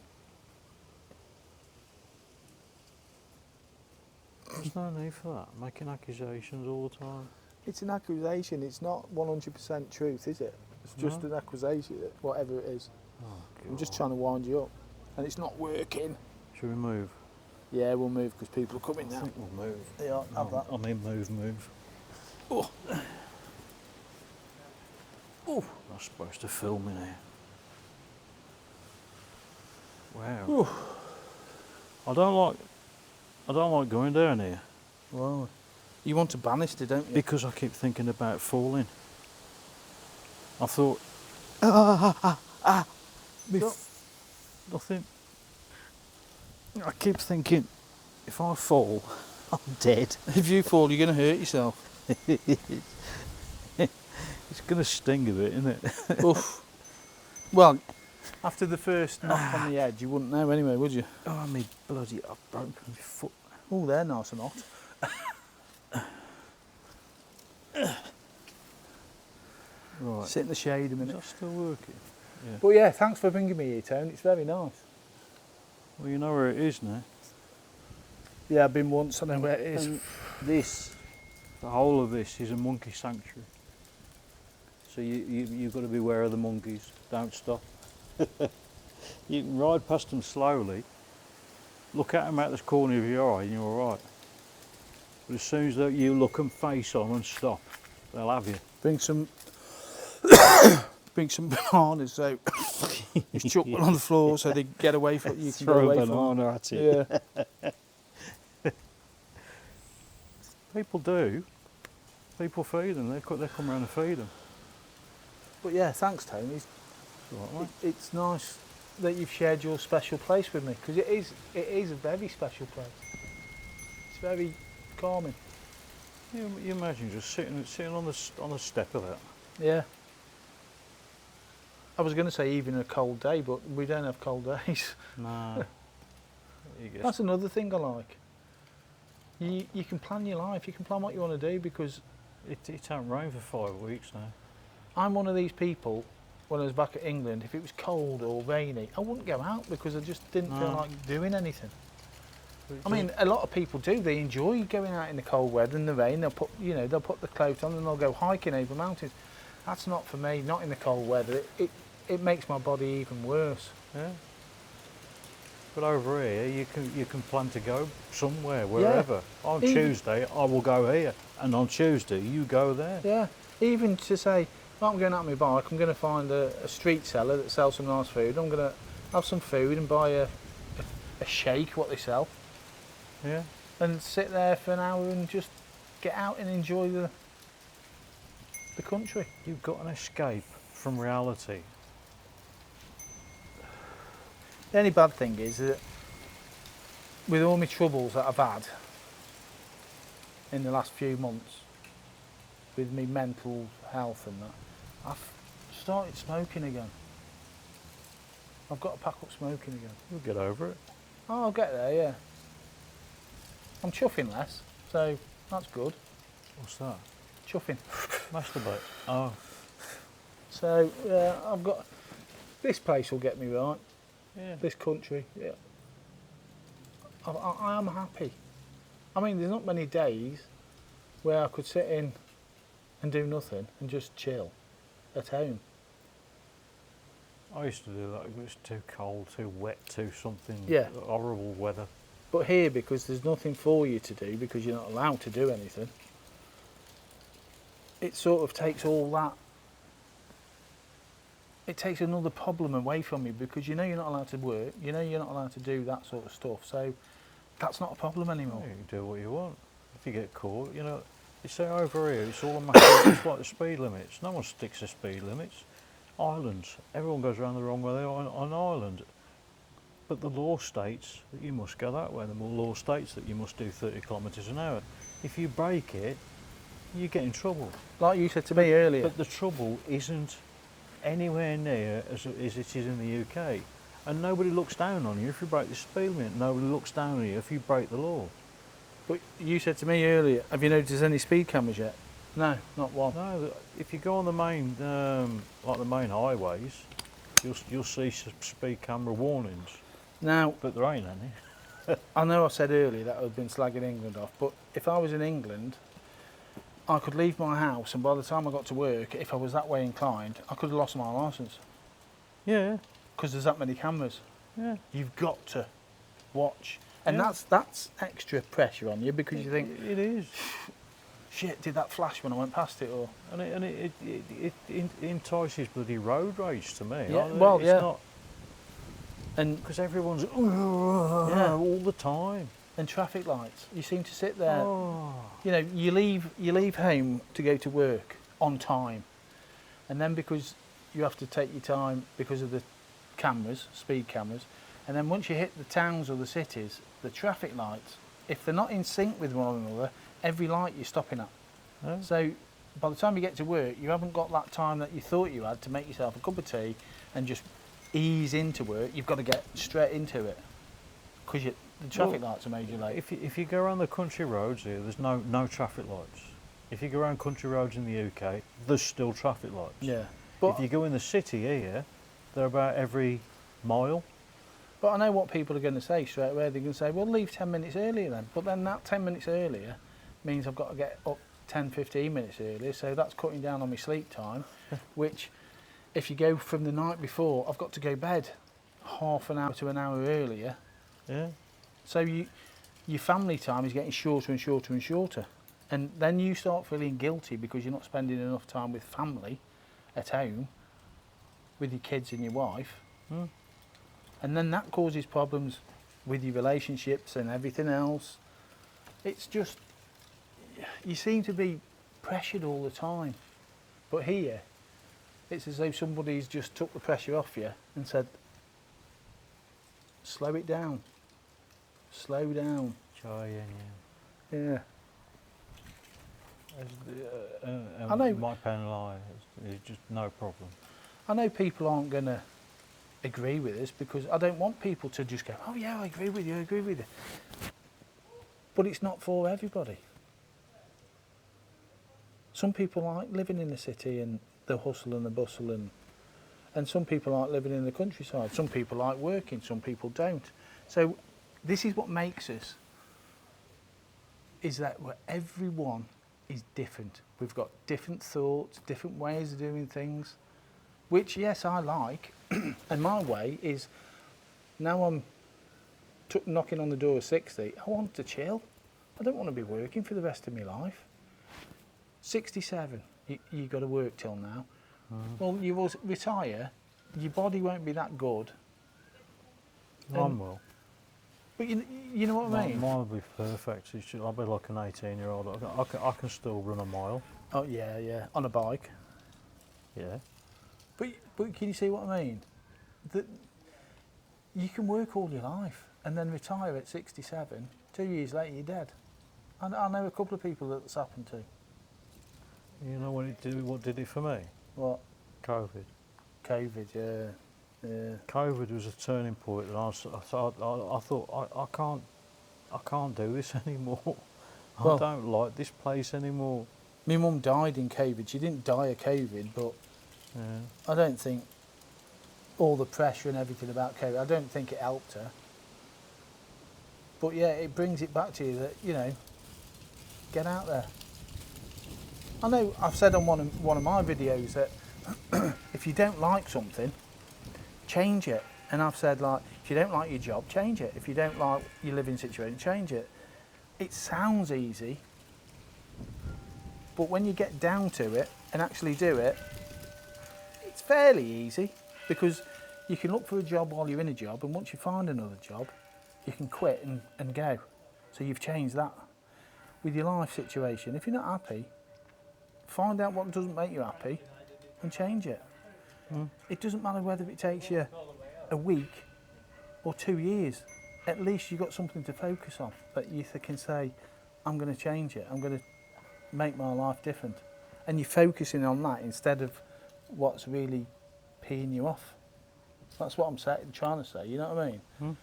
There's no need for that. Making accusations all the time. It's an accusation. It's not 100% truth, is it? It's just No. an accusation, whatever it is. Oh, I'm just God. trying to wind you up, and it's not working. Should we move? Yeah, we'll move because people are coming I now. think we'll move. Yeah, have that. I mean, move. Oh. Oh. I'm not supposed to film in here. Wow. I don't like going down here Wow. You want a banister, don't you? because I keep thinking about falling. I thought, nothing. I keep thinking, if I fall, I'm dead. If you fall, you're going to hurt yourself. It's going to sting a bit, isn't it? Oof. Well, after the first knock on the edge, you wouldn't know anyway, would you? Oh, me bloody, I've broken my foot. Oh, they're nice and hot. Right. sit in the shade a Is minute. that still working? Yeah. But yeah, thanks for bringing me here, Tone. It's very nice. Well, you know where it is now. Yeah, I've been once. I know where it is. And this, the whole of this is a monkey sanctuary. So you've got to be aware of the monkeys. Don't stop. You can ride past them slowly, look at them out the corner of your eye and you're all right. But as soon as you look them face on and stop, they'll have you. Bring some bananas so just chuck one on the floor so they get away from you. Can Throw go a away banana at it. Yeah. People do. People feed them. They come around and feed them. But yeah, thanks, Tony. It's nice that you've shared your special place with me, because it is a very special place. It's very calming. You imagine just sitting on the step of that. Yeah. I was going to say even a cold day, but we don't have cold days. No. That's another thing I like. You can plan your life. You can plan what you want to do, because it don't rain for 5 weeks now. I'm one of these people. When I was back at England, if it was cold or rainy, I wouldn't go out because I just didn't feel like doing anything. I mean, a lot of people do. They enjoy going out in the cold weather and the rain. They'll put the clothes on and they'll go hiking over mountains. That's not for me. Not in the cold weather. It makes my body even worse. Yeah. But over here, you can plan to go somewhere, wherever. Yeah. On Tuesday, I will go here, and on Tuesday, you go there. Yeah. Even to say, well, I'm going out on my bike, I'm going to find a street seller that sells some nice food. I'm going to have some food and buy a shake, what they sell. Yeah. And sit there for an hour and just get out and enjoy the country. You've got an escape from reality. The only bad thing is that with all my troubles that I've had in the last few months, with my mental health and that, I've started smoking again. I've got to pack up smoking again. You'll get over it. Oh, I'll get there, yeah. I'm chuffing less, so that's good. What's that? Chuffing. Masturbate. Oh. So, I've got... This place will get me right. Yeah. This country, yeah. I am happy. I mean, there's not many days where I could sit in and do nothing and just chill at home. I used to do that. It was too cold, too wet, too something. Yeah. Horrible weather. But here, because there's nothing for you to do, because you're not allowed to do anything, it sort of takes all that. It takes another problem away from you, because you know you're not allowed to work, you know you're not allowed to do that sort of stuff, so that's not a problem anymore. Yeah, you can do what you want. If you get caught, you know, you say over here, it's all a matter it's like the speed limits. No one sticks to speed limits. Islands, everyone goes around the wrong way on island. But the law states that you must go that way. The law states that you must do 30 kilometres an hour. If you break it, you get in trouble. Like you said to me earlier. But the trouble isn't anywhere near as it is in the UK. And nobody looks down on you if you break the speed limit. Nobody looks down on you if you break the law. But you said to me earlier, have you noticed any speed cameras yet? No, not one. No, if you go on the main, like the main highways, you'll see speed camera warnings. Now, but there ain't any. I know I said earlier that I've been slagging England off, but if I was in England, I could leave my house, and by the time I got to work, if I was that way inclined, I could have lost my licence. Yeah. Because there's that many cameras. Yeah. You've got to watch. And that's extra pressure on you, because you think... It is. Shit, did that flash when I went past it? Or it entices bloody road rage to me. Yeah, well, it's yeah. Not, and because everyone's yeah. all the time. And traffic lights. You seem to sit there. Oh. You know, you leave home to go to work on time, and then because you have to take your time because of the cameras, speed cameras, and then once you hit the towns or the cities, the traffic lights, if they're not in sync with one another, every light you're stopping at. Oh. So by the time you get to work, you haven't got that time that you thought you had to make yourself a cup of tea and just ease into work. You've got to get straight into it, because the traffic lights are made you late. If you go around the country roads here, there's no traffic lights. If you go around country roads in the UK, there's still traffic lights. Yeah. If But, you go in the city here, they're about every mile. but I know what people are going to say straight away. They're going to say, well, leave 10 minutes earlier then. But then that 10 minutes earlier means I've got to get up 10, 15 minutes earlier. So that's cutting down on my sleep time, which if you go from the night before, I've got to go bed half an hour to an hour earlier. Yeah. So your family time is getting shorter and shorter and shorter. And then you start feeling guilty because you're not spending enough time with family at home, with your kids and your wife. Mm. And then that causes problems with your relationships and everything else. It's just, you seem to be pressured all the time. But here, it's as though somebody's just took the pressure off you and said, slow it down. Slow down. Try, Yeah. I I know- My pen lie is just no problem. I know people aren't going to agree with us because I don't want people to just go, oh yeah, I agree with you, I agree with you. But it's not for everybody. Some people like living in the city and the hustle and the bustle, and some people like living in the countryside. Some people like working, some people don't. So this is what makes us, is that everyone is different. We've got different thoughts, different ways of doing things, which, yes, I like. And my way is, now I'm knocking on the door of 60, I want to chill. I don't want to be working for the rest of my life. 67, you got to work till now. Well, you will retire, your body won't be that good. Mine will. But you know what I mean? Mine will be perfect. I'll be like an 18-year-old. I can still run a mile. Oh, yeah, on a bike. Yeah. But can you see what I mean? That you can work all your life and then retire at 67. 2 years later, you're dead. I know a couple of people that's happened to. You know what did it for me? What? COVID. COVID, yeah. COVID was a turning point, and I thought I can't do this anymore. Well, I don't like this place anymore. My mum died in COVID. She didn't die of COVID, but Yeah. I don't think all the pressure and everything about COVID, I don't think it helped her. But yeah, it brings it back to you that, get out there. I know I've said on one of my videos that if you don't like something, change it. And I've said, like, if you don't like your job, change it. If you don't like your living situation, change it. It sounds easy, but when you get down to it and actually do it, it's fairly easy, because you can look for a job while you're in a job, and once you find another job, you can quit and go. So you've changed that. With your life situation, if you're not happy, find out what doesn't make you happy and change it. It doesn't matter whether it takes you a week or 2 years. At least you've got something to focus on, that you can say, I'm going to change it, I'm going to make my life different. And you're focusing on that instead of what's really peeing you off. That's what I'm trying to say, you know what I mean?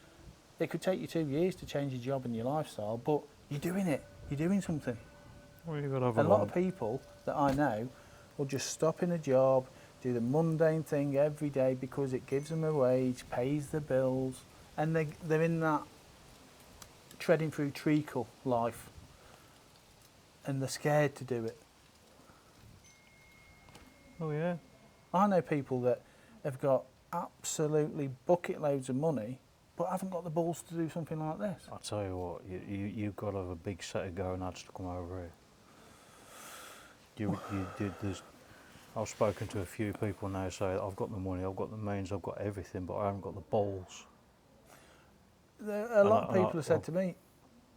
It could take you 2 years to change your job and your lifestyle, but you're doing it, you're doing something. Well, you've got to have A lot of people that I know will just stop in a job, do the mundane thing every day because it gives them a wage, pays the bills, and they're in that treading through treacle life, and they're scared to do it. Oh yeah. I know people that have got absolutely bucket loads of money but haven't got the balls to do something like this. I tell you what, you've got to have a big set of gonads to come over here. I've spoken to a few people now say I've got the money, I've got the means, I've got everything, but I haven't got the balls. A lot of people have said to me,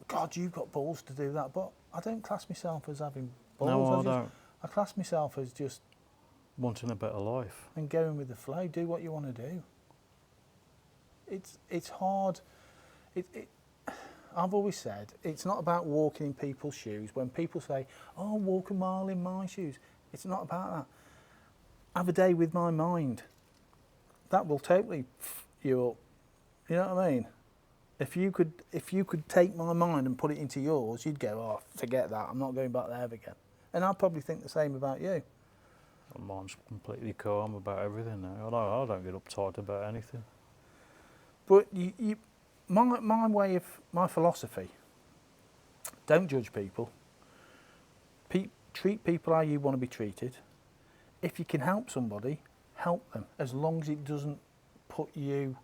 God, you've got balls to do that, but I don't class myself as having balls. No, I don't. I class myself as just Wanting a better life. and going with the flow. Do what you want to do. It's hard. I've always said it's not about walking in people's shoes. When people say, "Oh, walk a mile in my shoes," it's not about that. Have a day with my mind. That will totally f you up. You know what I mean? If you could take my mind and put it into yours, you'd go, "Oh, forget that. I'm not going back there again." And I probably think the same about you. Mine's completely calm about everything now. I don't get uptight about anything. But my philosophy, don't judge people. Treat people how you want to be treated. If you can help somebody, help them, as long as it doesn't put you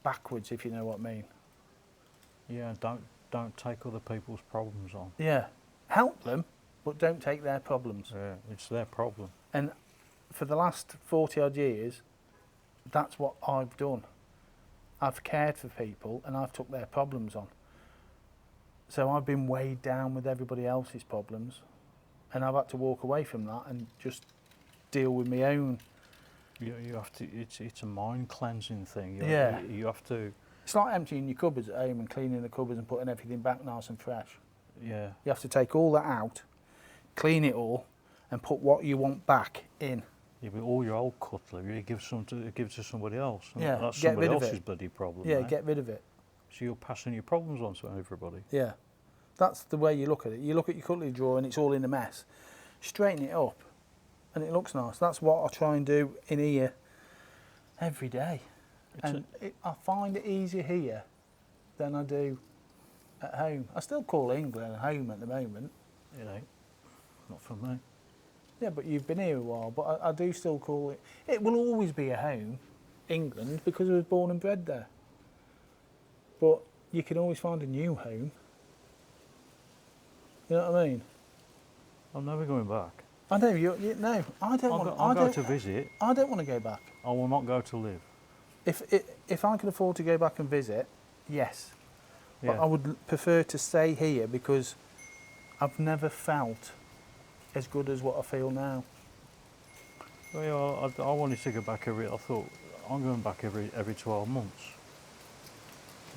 backwards, if you know what I mean. Yeah, don't take other people's problems on. Yeah, help them, but don't take their problems. Yeah, it's their problem. And for the last 40 odd years, that's what I've done. I've cared for people and I've took their problems on. So I've been weighed down with everybody else's problems, and I've had to walk away from that and just deal with my own. You have to. It's a mind cleansing thing. Yeah. You have to. It's like emptying your cupboards at home and cleaning the cupboards and putting everything back nice and fresh. Yeah. You have to take all that out, clean it all, and put what you want back in. Yeah, but all your old cutlery, you give to somebody else. And Yeah, that's get somebody rid of else's it. bloody problem. Yeah, mate. get rid of it. So you're passing your problems on to everybody. Yeah, that's the way you look at it. You look at your cutlery drawer and it's all in a mess. Straighten it up, and it looks nice. That's what I try and do in here every day. And I find it easier here than I do at home. I still call England home at the moment. It ain't. Not for me. Yeah, but you've been here a while, but I do still call it... It will always be a home, England, because I was born and bred there. But you can always find a new home. You know what I mean? I'm never going back. I know, no, I don't want... I'll go to visit. I don't want to go back. I will not go to live. If I could afford to go back and visit, yes. Yeah. But I would prefer to stay here because I've never felt as good as what I feel now. Well, yeah, I wanted to go back I thought, I'm going back every 12 months.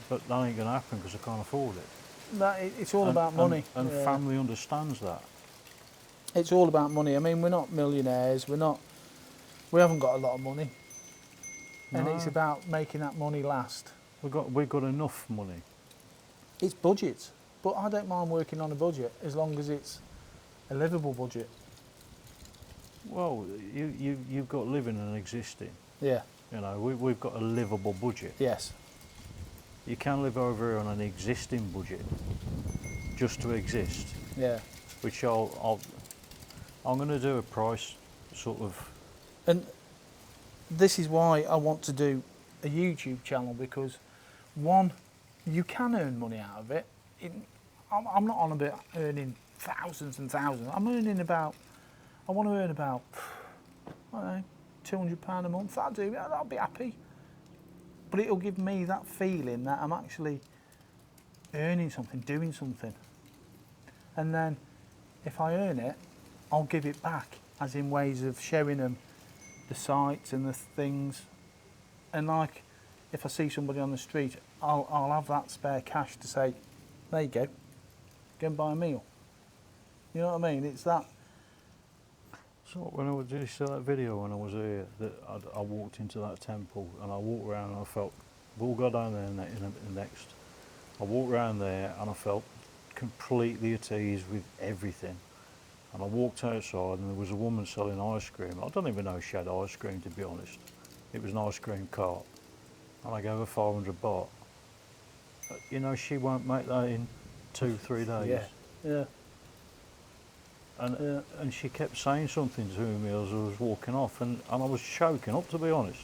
But that ain't going to happen because I can't afford it. It's all about money. And Yeah. family understands that. It's all about money. I mean, we're not millionaires. We haven't got a lot of money. And No. it's about making that money last. We've got enough money. It's budgets. But I don't mind working on a budget as long as it's a livable budget. Well, you've got living and existing. Yeah. You know, we've got a livable budget. Yes. You can live over here on an existing budget, just to exist. Yeah. Which I'm going to do a price sort of. And this is why I want to do a YouTube channel, because one, you can earn money out of it. I'm not on about earning thousands and thousands. I want to earn about, I don't know, £200 a month. I'll be happy. But it'll give me that feeling that I'm actually earning something, doing something. And then if I earn it, I'll give it back, as in ways of showing them the sights and the things. And like, if I see somebody on the street, I'll have that spare cash to say, there you go and buy a meal. You know what I mean? It's that. So did you see that video when I was here that I walked into that temple and I walked around and I felt, we'll go down there next. I walked around there and I felt completely at ease with everything. And I walked outside and there was a woman selling ice cream. I don't even know she had ice cream, to be honest. It was an ice cream cart. And I gave her 500 baht. You know, she won't make that in 2-3 days. Yeah. And she kept saying something to me as I was walking off, and I was choking up, to be honest,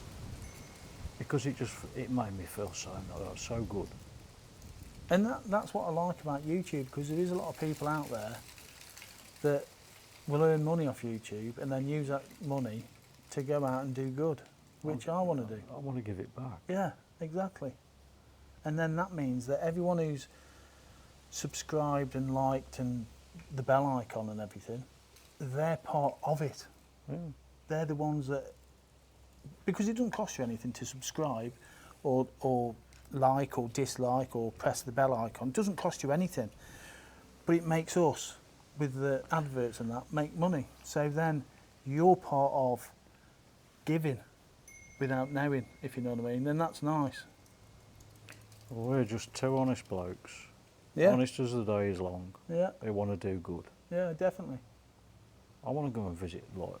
because it made me feel so good. And that's what I like about YouTube, because there is a lot of people out there that will earn money off YouTube and then use that money to go out and do good, which I want to do. I want to give it back. Yeah, exactly. And then that means that everyone who's subscribed and liked and the bell icon and everything, they're part of it. Yeah. They're the ones that, because it doesn't cost you anything to subscribe or like or dislike or press the bell icon. It doesn't cost you anything, but it makes us, with the adverts and that, make money. So then you're part of giving without knowing, if you know what I mean. Then that's nice. Well, we're just two honest blokes. Yeah. Honest as the day is long. Yeah. They want to do good. Yeah, definitely. I want to go and visit like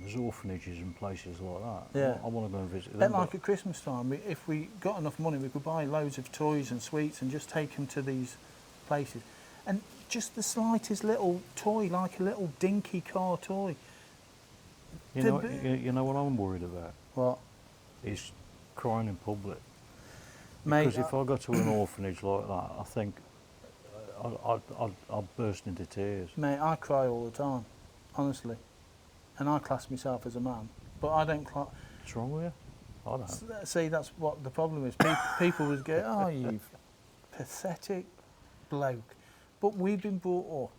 there's orphanages and places like that. Yeah. I want to go and visit them. Then like at Christmas time, if we got enough money, we could buy loads of toys and sweets and just take them to these places. And just the slightest little toy, like a little dinky car toy. you know what I'm worried about What? is crying in public. Mate, Because if I go to an orphanage like that, I think I'd burst into tears. Mate, I cry all the time, honestly. And I class myself as a man, but I don't cry. What's wrong with you? I don't. See, that's what the problem is. People would go, oh, you pathetic bloke. But we've been brought up,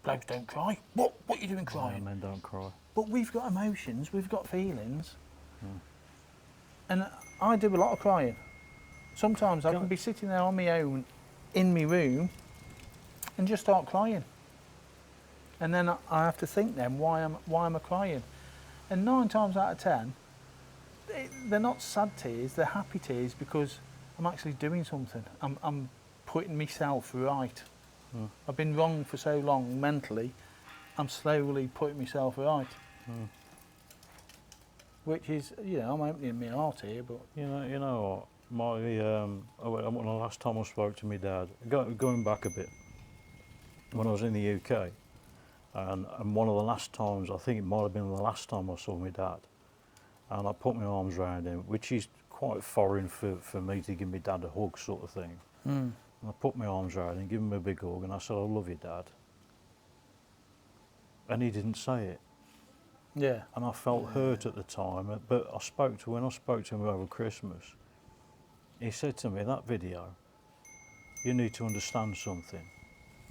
blokes don't cry. What are you doing crying? Men don't cry. But we've got emotions, we've got feelings. Hmm. And I do a lot of crying. Sometimes I can be sitting there on my own in my room and just start crying. And then I have to think then, why am I crying? And 9 times out of 10, they're not sad tears, they're happy tears because I'm actually doing something. I'm putting myself right. Mm. I've been wrong for so long mentally, I'm slowly putting myself right. Mm. Which is, I'm opening my heart here, but... You know what? When the last time I spoke to my dad, going back a bit, when I was in the UK, and one of the last times, I think it might have been the last time I saw my dad, and I put my arms around him, which is quite foreign for me to give my dad a hug sort of thing. Mm. And I put my arms around him, give him a big hug, and I said, I love you, Dad. And he didn't say it. Yeah. And I felt hurt at the time, but when I spoke to him over Christmas, he said to me, that video, you need to understand something.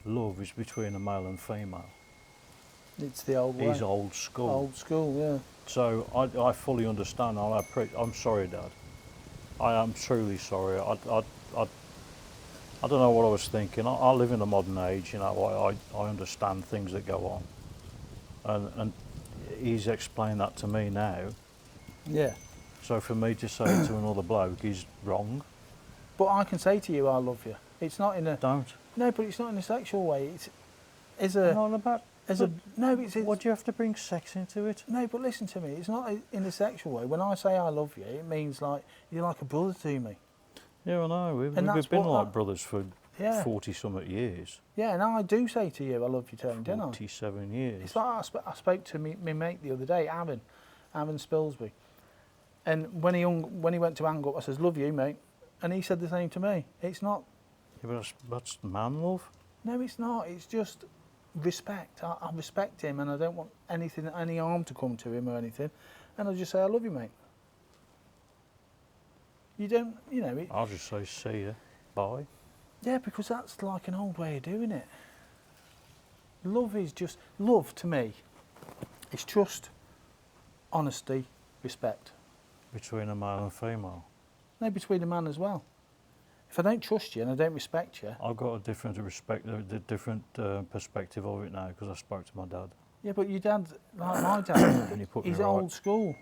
Love is between a male and female. It's the old way. He's old school. Old school, yeah. So I fully understand. I'm sorry, Dad. I am truly sorry. I don't know what I was thinking. I live in a modern age, I understand things that go on. And he's explained that to me now. Yeah. So for me to say to another bloke is wrong. But I can say to you, I love you. It's not in a... Don't. No, but it's not in a sexual way. It's What do you have to bring sex into it? No, but listen to me. It's not in a sexual way. When I say I love you, it means like you're like a brother to me. Yeah, I know. We've And that's been what like brothers for Yeah. 40-something years. Yeah, and I do say to you, I love you, Tony, don't I? 47 years. It's like I spoke to my mate the other day, Aaron Spilsby, and when he went to hang up, I says, "Love you, mate," and he said the same to me. It's not. Yeah, but that's man love. No, it's not. It's just respect. I respect him, and I don't want any harm to come to him or anything, and I just say, "I love you, mate." You don't, I'll just say, see ya, bye. Yeah, because that's like an old way of doing it. Love to me is trust, honesty, respect. Between a male and female. No, between a man as well. If I don't trust you and I don't respect you... I've got a different perspective of it now because I spoke to my dad. Yeah, but your dad, like my dad, And he put me he's right. old school.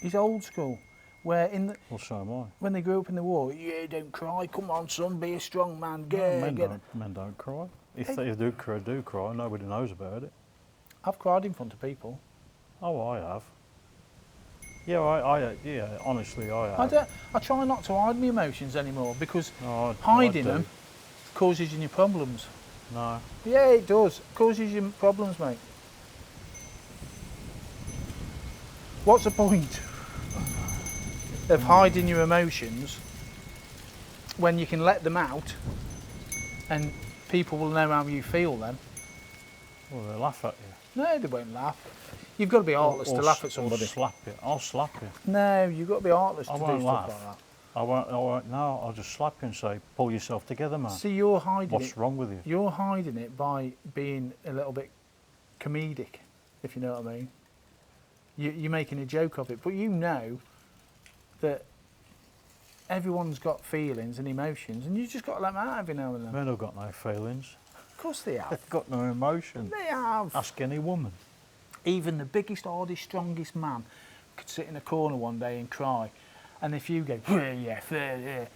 He's old school. Where Well, so am I. when they grew up in the war, yeah, don't cry, come on son, be a strong man, Men don't cry. If they do cry, nobody knows about it. I've cried in front of people. Oh, I have. Yeah, yeah, honestly, I have. I try not to hide my emotions anymore because I hiding do. them causes you problems. No. Yeah, it does. Causes you problems, mate. What's the point of hiding your emotions when you can let them out and people will know how you feel then? Well, they laugh at you. No, they won't laugh. You've got to be heartless to laugh at somebody. Or slap you. I'll slap you. No, you've got to be heartless to I do won't stuff laugh. like that. I won't, no, I'll just slap you and say, pull yourself together, man. See, you're hiding What's it. wrong with you? You're hiding it by being a little bit comedic, if you know what I mean. You're making a joke of it, but you know that everyone's got feelings and emotions, and you just got to let them out every now and then. Men have got no feelings. Of course they have. They've got no emotion. They have. Ask any woman. Even the biggest, hardest, strongest man could sit in a corner one day and cry, and if you go, yeah,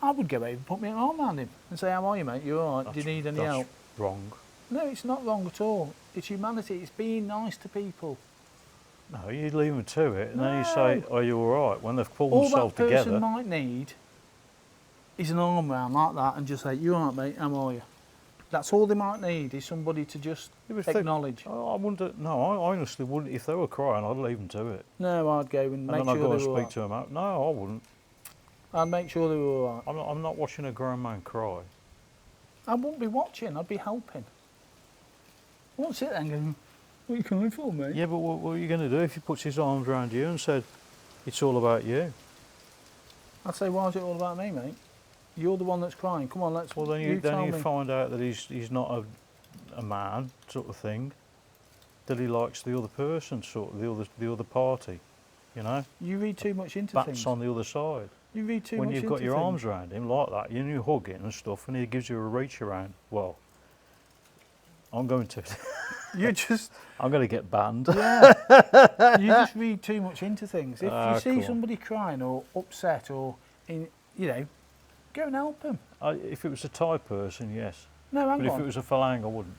I would go over and put my arm around him and say, how are you, mate? You all right? Do you need any help? Wrong. No, it's not wrong at all. It's humanity. It's being nice to people. No, you leave them to it, and then you say, "Are you all right?" When they've pulled All themselves that person together. might need is an arm round like that and just say, "You all right, mate? How are you?" That's all they might need, is somebody to just Yeah, but if they- acknowledge. I wouldn't. No, I honestly wouldn't. If they were crying, I'd leave them to it. No, I'd go and And make then I'd sure go they and were all speak right. to them out. No, I wouldn't. I'd make sure they were all right. I'm not watching a grown man cry. I wouldn't be watching, I'd be helping. I won't sit there and go, "What are you coming for, mate?" Yeah, but what are you going to do if he puts his arms around you and said, "It's all about you"? I'd say, "Why is it all about me, mate? You're the one that's crying. Come on, let's. Well, then you tell you me." find out that he's not a man sort of thing. That he likes the other person, sort of the other party. You know, You read too much into bats things. on the other side. You read too When much you've into got your things. arms around him like that, you hug it and stuff, and he gives you a reach around. Well, I'm going to. You just, I'm going to get banned. yeah. You just read too much into things. If Ah, you see cool. somebody crying or upset or, go and help them. If it was a Thai person, yes. No, hang But if on. it was a Falang, I wouldn't.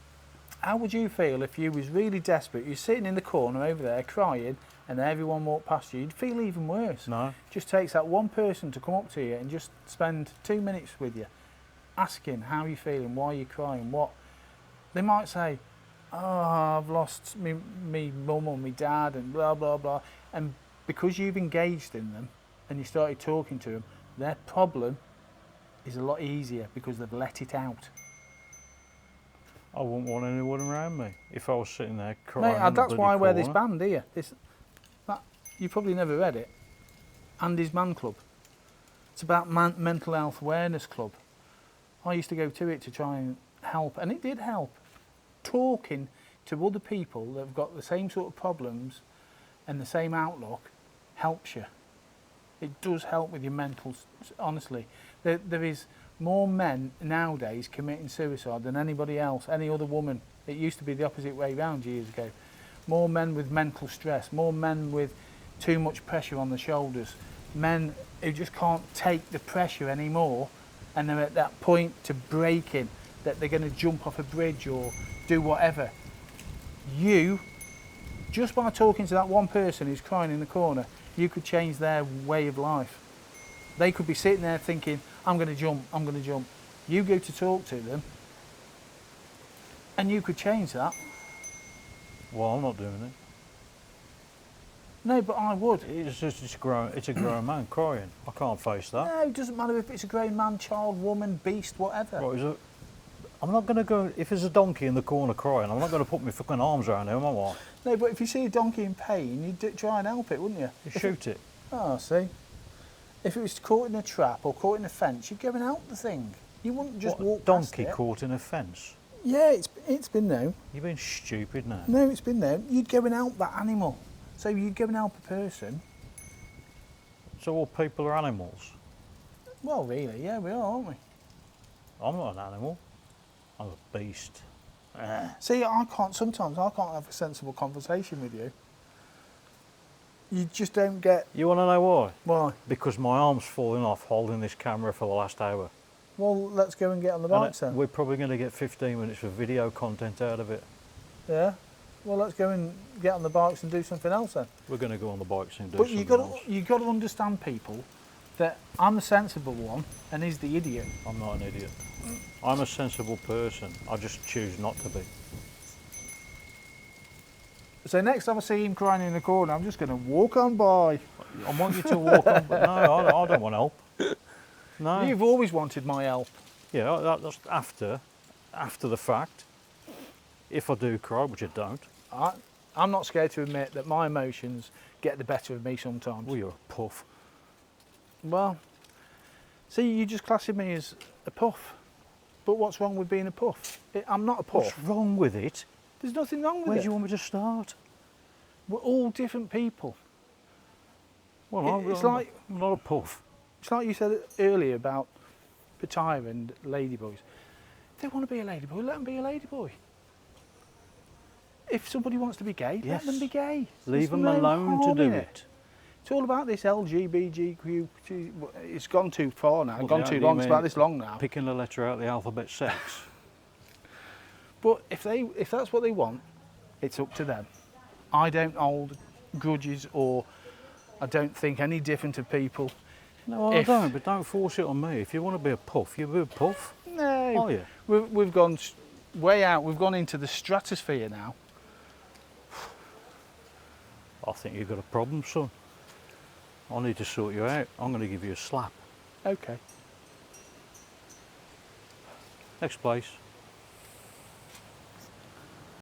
How would you feel if you was really desperate? You're sitting in the corner over there crying, and everyone walked past you. You'd feel even worse. No. Just takes that one person to come up to you and just spend 2 minutes with you, asking how you're feeling, why you're crying, what. They might say, "Oh, I've lost me mum or me dad," and blah blah blah. And because you've engaged in them and you started talking to them, their problem is a lot easier because they've let it out. I wouldn't want anyone around me if I was sitting there crying. Mate, in the that's why I bloody wear this corner. band here. You probably never read it. Andy's Man Club. It's about mental health awareness club. I used to go to it to try and help, and it did help. Talking to other people that have got the same sort of problems and the same outlook helps you. It does help with your mental, honestly. There is more men nowadays committing suicide than anybody else, any other woman. It used to be the opposite way round years ago. More men with mental stress, more men with too much pressure on the shoulders, men who just can't take the pressure anymore, and they're at that point to breaking, that they're going to jump off a bridge or do whatever. You, just by talking to that one person who's crying in the corner, you could change their way of life. They could be sitting there thinking, "I'm going to jump, I'm going to jump." You go to talk to them, and you could change that. Well, I'm not doing it. No, but I would. It's a grown man crying. I can't face that. No, it doesn't matter if it's a grown man, child, woman, beast, whatever. What is it? I'm not going to go. If there's a donkey in the corner crying, I'm not going to put my fucking arms around him, am I? No, but if you see a donkey in pain, you'd try and help it, wouldn't you? You shoot it. Oh, see. If it was caught in a trap or caught in a fence, you'd go and help the thing. You wouldn't just What, walk donkey past it. caught in a fence? Yeah, it's been known. You've been stupid now. No, it's been known. You'd go and help that animal. So you'd go and help a person. So all people are animals. Well, really, yeah, we are, aren't we? I'm not an animal. I'm a beast. See, sometimes I can't have a sensible conversation with you. You just don't get, You want to know why? why? Because my arm's falling off holding this camera for the last hour. Well, let's go and get on the And bikes then. we're probably going to get 15 minutes of video content out of it. Yeah. Well, let's go and get on the bikes and do something else then. We're going to go on the bikes and do But something else. you got to understand, people, that I'm the sensible one and he's the idiot. I'm not an idiot. I'm a sensible person. I just choose not to be. So next time I see him crying in the corner, I'm just going to walk on by. I want you to walk on, but no, I don't want help. No. You've always wanted my help. Yeah, that's after the fact. If I do cry, which I don't. I'm not scared to admit that my emotions get the better of me sometimes. Well, you're a puff. Well, see, you just classing me as a puff. But what's wrong with being a puff? I'm not a puff. What's wrong with it? There's nothing wrong with Where it. do you want me to start? We're all different people. Well, It's I'm like- not a puff. It's like you said earlier about Pattaya and ladyboys. If they want to be a ladyboy, let them be a ladyboy. If somebody wants to be gay, Yes. let them be gay. Leave There's them no alone to harm do in it. It's all about this LGBTQ. It's gone too far now. Well, gone yeah, too you long. It's mean about this long now. Picking the letter out of the alphabet sex. But if that's what they want, it's up to them. I don't hold grudges, or I don't think any different of people. No, I don't, but don't force it on me. If you want to be a puff, you be a puff. No, Oh, yeah. we've gone way out. We've gone into the stratosphere now. I think you've got a problem, son. I need to sort you out. I'm going to give you a slap. Okay. Next place.